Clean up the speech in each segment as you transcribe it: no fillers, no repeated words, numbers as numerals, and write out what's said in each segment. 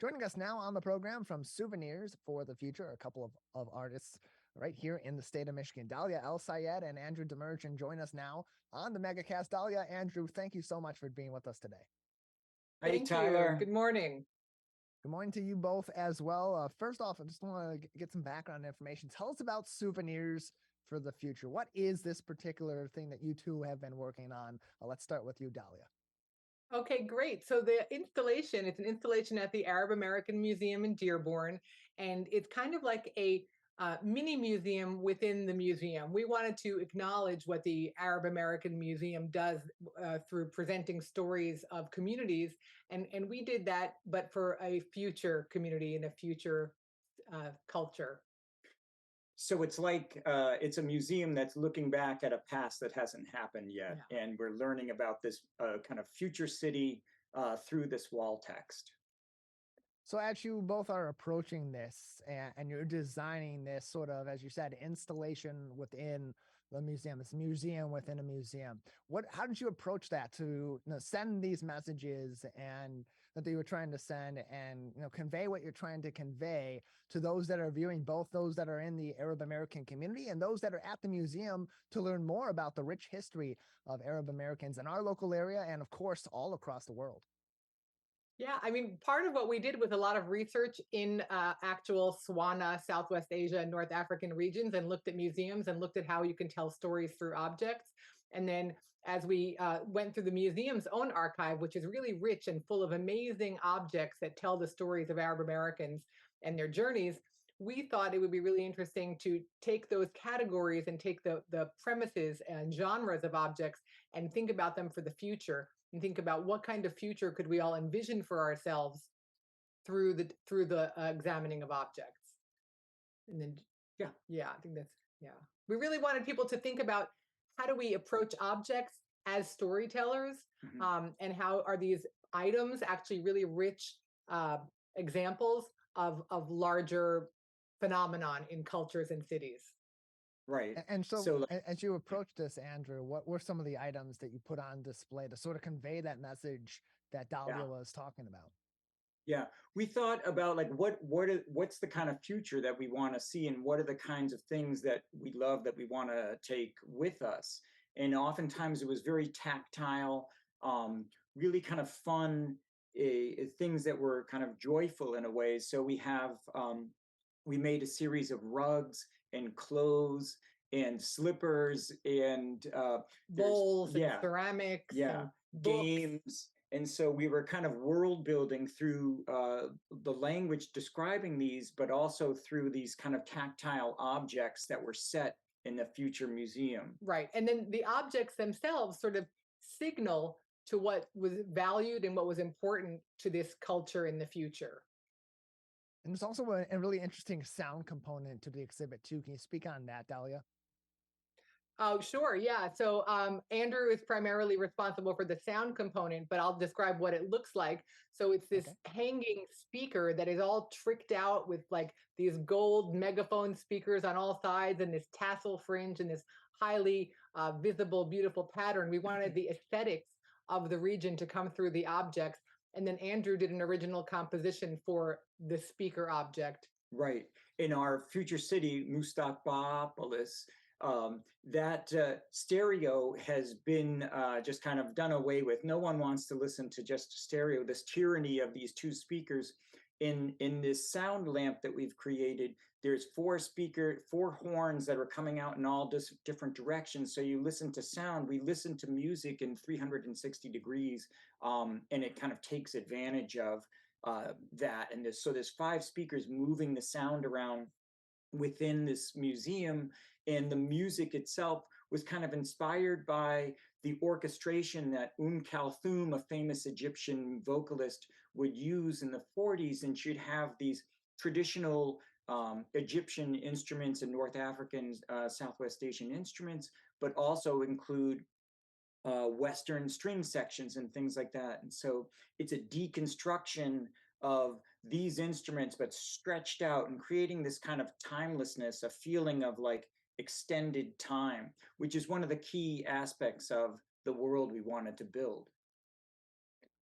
Joining us now on the program from Souvenirs for the Future, a couple of artists right here in the state of Michigan. Dahlia Elsayed and Andrew Demirjian join us now on the Megacast. Dahlia, Andrew, thank you so much for being with us today. Hey, Tyler. Good morning. Good morning to you both as well. First off, I just want to get some background information. Tell us about Souvenirs for the Future. What is this particular thing that you two have been working on? Let's start with you, Dahlia. Okay, great. So the installation, it's an installation at the Arab American Museum in Dearborn, and it's kind of like a mini museum within the museum. We wanted to acknowledge what the Arab American Museum does through presenting stories of communities, and we did that, but for a future community and a future culture. So it's like it's a museum that's looking back at a past that hasn't happened yet. Yeah. And we're learning about this kind of future city through this wall text. So as you both are approaching this and you're designing this sort of, as you said, installation within the museum, this museum within a museum, how did you approach that to send these messages and that you were trying to send and convey what you're trying to convey to those that are viewing, both those that are in the Arab American community and those that are at the museum to learn more about the rich history of Arab Americans in our local area and of course all across the world? Yeah, I mean, part of what we did with a lot of research in actual Swana, Southwest Asia, and North African regions, and looked at museums and looked at how you can tell stories through objects. And then as we went through the museum's own archive, which is really rich and full of amazing objects that tell the stories of Arab Americans and their journeys, we thought it would be really interesting to take those categories and take the premises and genres of objects and think about them for the future and think about what kind of future could we all envision for ourselves through the examining of objects. And then I think we really wanted people to think about how do we approach objects as storytellers, and how are these items actually really rich examples of larger phenomenon in cultures and cities. Right. And so as you approach this, Andrew, what were some of the items that you put on display to sort of convey that message that Dahlia was talking about? Yeah, we thought about like what's the kind of future that we want to see, and what are the kinds of things that we love that we want to take with us. And oftentimes it was very tactile, really kind of fun things that were kind of joyful in a way. So we made a series of rugs and clothes and slippers and bowls and ceramics and games. And so we were kind of world building through the language describing these, but also through these kind of tactile objects that were set in the future museum. Right. And then the objects themselves sort of signal to what was valued and what was important to this culture in the future. And there's also a really interesting sound component to the exhibit too. Can you speak on that, Dahlia? Oh, sure. Yeah. So Andrew is primarily responsible for the sound component, but I'll describe what it looks like. So it's this hanging speaker that is all tricked out with like these gold megaphone speakers on all sides and this tassel fringe and this highly visible, beautiful pattern. We wanted the aesthetics of the region to come through the objects. And then Andrew did an original composition for the speaker object. Right. In our future city, Mustaqbapolis, that stereo has been just kind of done away with. No one wants to listen to just stereo, this tyranny of these two speakers. In this sound lamp that we've created, there's four horns that are coming out in all different directions. So you listen to sound, we listen to music in 360 degrees, and it kind of takes advantage of that. And so there's 5 speakers moving the sound around within this museum, and the music itself was kind of inspired by the orchestration that Kulthum, a famous Egyptian vocalist, would use in the 40s, and she'd have these traditional Egyptian instruments and North African, Southwest Asian instruments, but also include Western string sections and things like that. And so it's a deconstruction of these instruments, but stretched out and creating this kind of timelessness, a feeling of like extended time, which is one of the key aspects of the world we wanted to build.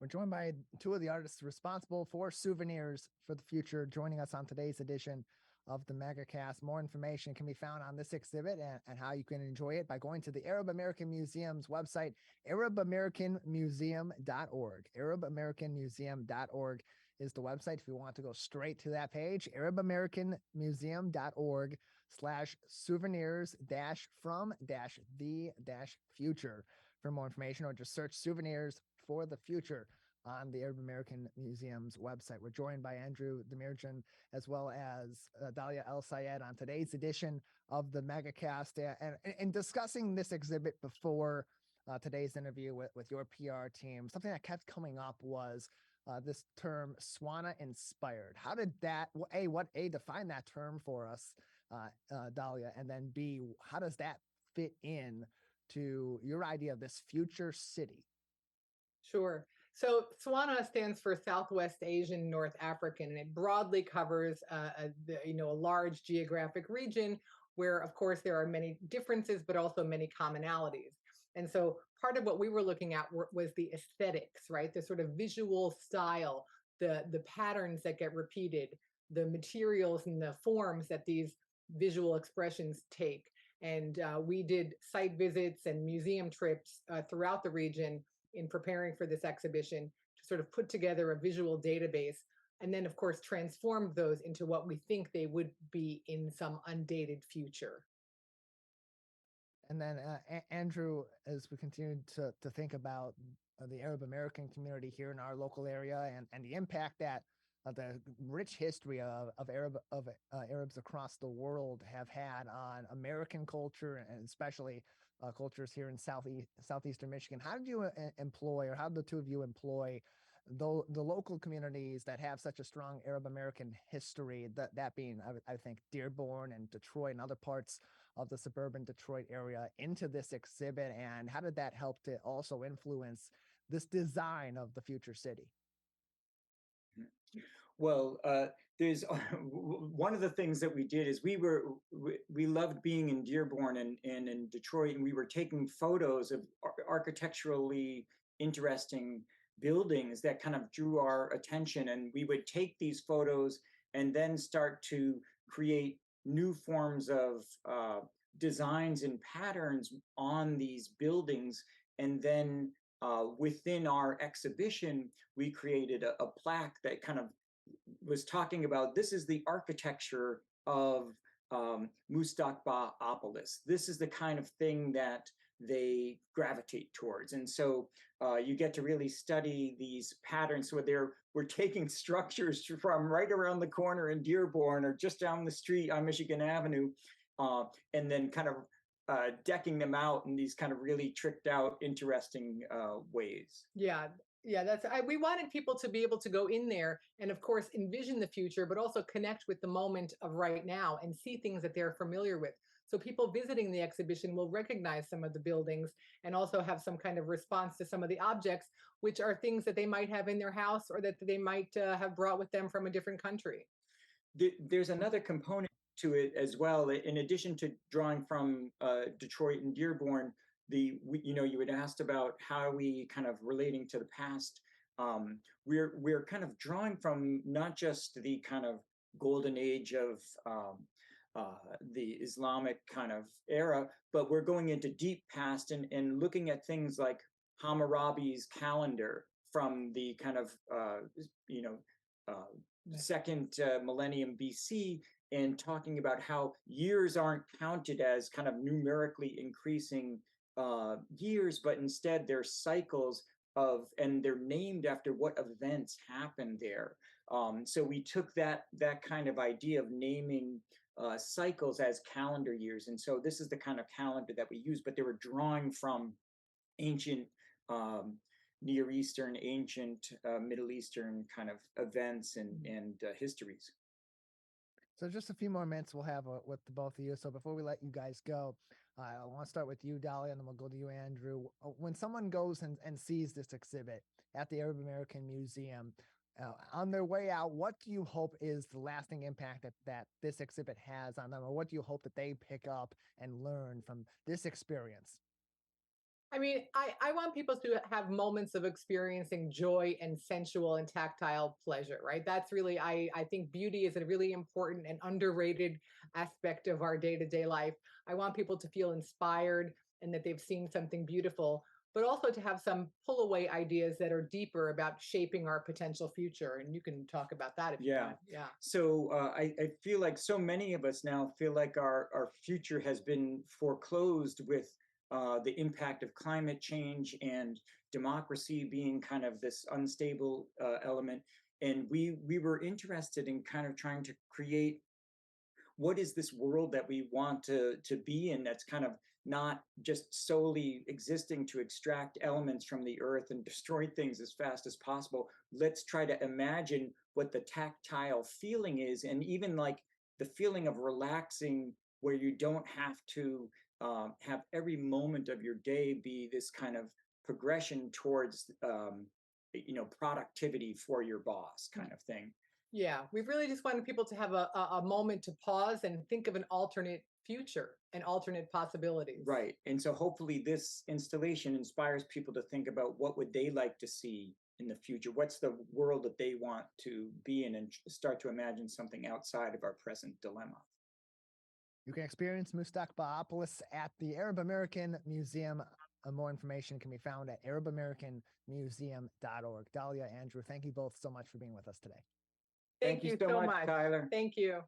We're joined by two of the artists responsible for Souvenirs for the Future, joining us on today's edition of the Megacast. More information can be found on this exhibit and how you can enjoy it by going to the Arab American Museum's website, arabamericanmuseum.org. arabamericanmuseum.org is the website if you want to go straight to that page, arabamericanmuseum.org/souvenirs-from-the-future for more information, or just search Souvenirs for the Future on the Arab American Museum's website. We're joined by Andrew Demirjian as well as Dahlia Elsayed on today's edition of the Megacast, and discussing this exhibit before today's interview with your PR team. Something that kept coming up was this term Swana inspired. How did that, define that term for us, Dahlia, and then B, how does that fit in to your idea of this future city? Sure. So Swana stands for Southwest Asian North African, and it broadly covers a large geographic region where, of course, there are many differences, but also many commonalities. And so part of what we were looking at was the aesthetics, right? The sort of visual style, the patterns that get repeated, the materials and the forms that these visual expressions take. And we did site visits and museum trips throughout the region in preparing for this exhibition to sort of put together a visual database, and then of course transform those into what we think they would be in some undated future. And then Andrew, as we continue to think about the Arab American community here in our local area, and the impact that the rich history of Arabs across the world have had on American culture, and especially cultures here in southeastern Michigan. How did you employ, or how did the two of you employ the local communities that have such a strong Arab American history, that being, I think, Dearborn and Detroit and other parts of the suburban Detroit area, into this exhibit? And how did that help to also influence this design of the future city? Well, there's one of the things that we did is we loved being in Dearborn and in Detroit, and we were taking photos of architecturally interesting buildings that kind of drew our attention, and we would take these photos and then start to create new forms of designs and patterns on these buildings. And then within our exhibition, we created a plaque that kind of was talking about, this is the architecture of Mustaqba'opolis. This is the kind of thing that they gravitate towards. And so you get to really study these patterns. So we're taking structures from right around the corner in Dearborn or just down the street on Michigan Avenue, and then kind of decking them out in these kind of really tricked out, interesting ways. Yeah, we wanted people to be able to go in there and, of course, envision the future, but also connect with the moment of right now and see things that they're familiar with. So people visiting the exhibition will recognize some of the buildings and also have some kind of response to some of the objects, which are things that they might have in their house or that they might have brought with them from a different country. There's another component to it as well. In addition to drawing from Detroit and Dearborn, you had asked about how are we kind of relating to the past. We're kind of drawing from not just the kind of golden age of the Islamic kind of era, but we're going into deep past and looking at things like Hammurabi's calendar from the kind of second millennium BC, and talking about how years aren't counted as kind of numerically increasing years, but instead they're cycles and they're named after what events happened there. So we took that kind of idea of naming cycles as calendar years. And so this is the kind of calendar that we use, but they were drawing from ancient Near Eastern, ancient Middle Eastern kind of events and histories. So just a few more minutes we'll have with the both of you. So before we let you guys go, I want to start with you, Dahlia, and then we'll go to you, Andrew. When someone goes and sees this exhibit at the Arab American Museum, on their way out, what do you hope is the lasting impact that this exhibit has on them, or what do you hope that they pick up and learn from this experience? I mean, I want people to have moments of experiencing joy and sensual and tactile pleasure, right? That's really, I think beauty is a really important and underrated aspect of our day-to-day life. I want people to feel inspired and that they've seen something beautiful, but also to have some pull away ideas that are deeper about shaping our potential future. And you can talk about that if you Yeah. want. Yeah. So I feel like so many of us now feel like our future has been foreclosed with the impact of climate change and democracy being kind of this unstable element. And we were interested in kind of trying to create what is this world that we want to be in, that's kind of not just solely existing to extract elements from the earth and destroy things as fast as possible. Let's try to imagine what the tactile feeling is, and even like the feeling of relaxing, where you don't have to have every moment of your day be this kind of progression towards productivity for your boss kind of thing. Yeah, we really just wanted people to have a moment to pause and think of an alternate future and alternate possibilities. Right. And so hopefully this installation inspires people to think about what would they like to see in the future. What's the world that they want to be in, and start to imagine something outside of our present dilemma. You can experience Mustaqba'opolis at the Arab American Museum. More information can be found at arabamericanmuseum.org. Dahlia, Andrew, thank you both so much for being with us today. Thank you so much, Tyler. Thank you.